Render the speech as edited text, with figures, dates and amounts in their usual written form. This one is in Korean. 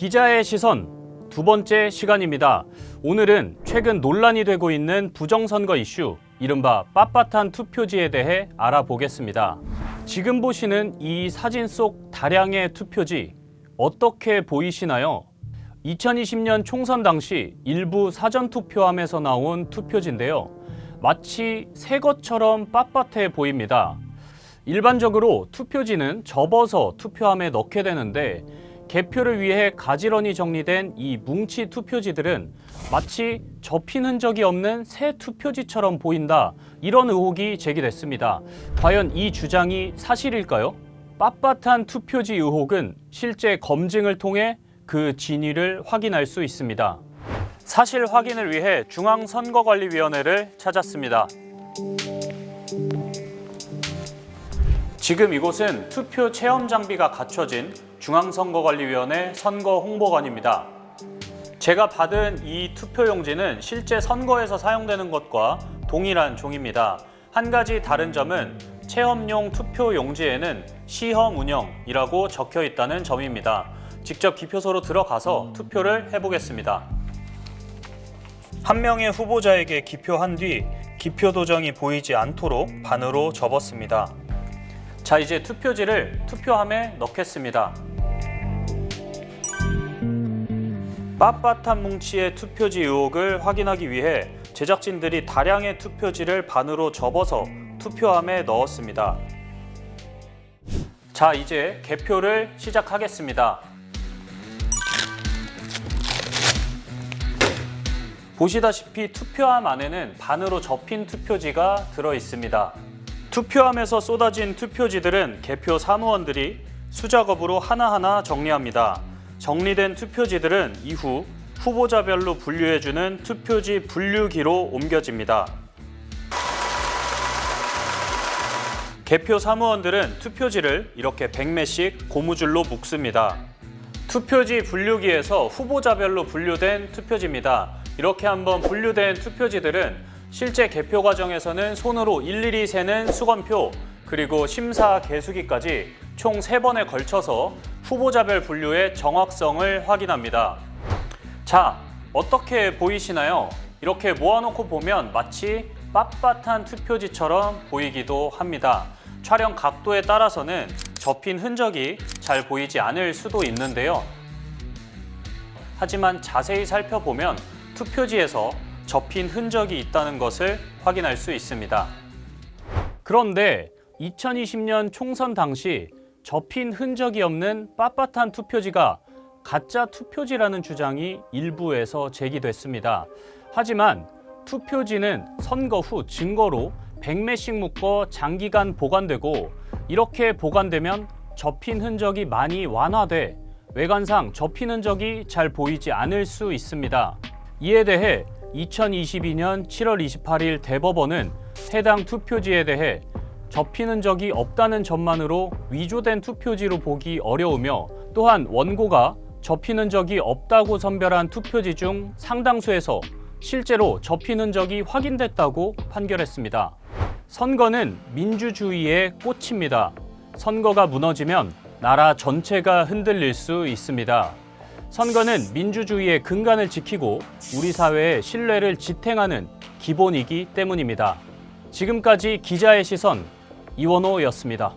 기자의 시선 두 번째 시간입니다. 오늘은 최근 논란이 되고 있는 부정선거 이슈, 이른바 빳빳한 투표지에 대해 알아보겠습니다. 지금 보시는 이 사진 속 다량의 투표지 어떻게 보이시나요? 2020년 총선 당시 일부 사전투표함에서 나온 투표지인데요. 마치 새 것처럼 빳빳해 보입니다. 일반적으로 투표지는 접어서 투표함에 넣게 되는데 개표를 위해 가지런히 정리된 이 뭉치 투표지들은 마치 접힌 흔적이 없는 새 투표지처럼 보인다, 이런 의혹이 제기됐습니다. 과연 이 주장이 사실일까요? 빳빳한 투표지 의혹은 실제 검증을 통해 그 진위를 확인할 수 있습니다. 사실 확인을 위해 중앙선거관리위원회를 찾았습니다. 지금 이곳은 투표 체험 장비가 갖춰진 중앙선거관리위원회 선거홍보관입니다. 제가 받은 이 투표용지는 실제 선거에서 사용되는 것과 동일한 종입니다. 한 가지 다른 점은 체험용 투표용지에는 시험 운영이라고 적혀 있다는 점입니다. 직접 기표소로 들어가서 투표를 해보겠습니다. 한 명의 후보자에게 기표한 뒤 기표 도정이 보이지 않도록 반으로 접었습니다. 자, 이제 투표지를 투표함에 넣겠습니다. 빳빳한 뭉치의 투표지 의혹을 확인하기 위해 제작진들이 다량의 투표지를 반으로 접어서 투표함에 넣었습니다. 자, 이제 개표를 시작하겠습니다. 보시다시피 투표함 안에는 반으로 접힌 투표지가 들어 있습니다. 투표함에서 쏟아진 투표지들은 개표 사무원들이 수작업으로 하나하나 정리합니다. 정리된 투표지들은 이후 후보자별로 분류해주는 투표지 분류기로 옮겨집니다. 개표 사무원들은 투표지를 이렇게 100매씩 고무줄로 묶습니다. 투표지 분류기에서 후보자별로 분류된 투표지입니다. 이렇게 한번 분류된 투표지들은 실제 개표 과정에서는 손으로 일일이 세는 수검표, 그리고 심사 개수기까지 총 3번에 걸쳐서 후보자별 분류의 정확성을 확인합니다. 자, 어떻게 보이시나요? 이렇게 모아놓고 보면 마치 빳빳한 투표지처럼 보이기도 합니다. 촬영 각도에 따라서는 접힌 흔적이 잘 보이지 않을 수도 있는데요. 하지만 자세히 살펴보면 투표지에서 접힌 흔적이 있다는 것을 확인할 수 있습니다. 그런데 2020년 총선 당시 접힌 흔적이 없는 빳빳한 투표지가 가짜 투표지라는 주장이 일부에서 제기됐습니다. 하지만 투표지는 선거 후 증거로 100매씩 묶어 장기간 보관되고, 이렇게 보관되면 접힌 흔적이 많이 완화돼 외관상 접힌 흔적이 잘 보이지 않을 수 있습니다. 이에 대해 2022년 7월 28일 대법원은 해당 투표지에 대해 접힌 흔적이 없다는 점만으로 위조된 투표지로 보기 어려우며, 또한 원고가 접힌 흔적이 없다고 선별한 투표지 중 상당수에서 실제로 접힌 흔적이 확인됐다고 판결했습니다. 선거는 민주주의의 꽃입니다. 선거가 무너지면 나라 전체가 흔들릴 수 있습니다. 선거는 민주주의의 근간을 지키고 우리 사회의 신뢰를 지탱하는 기본이기 때문입니다. 지금까지 기자의 시선 이원호였습니다.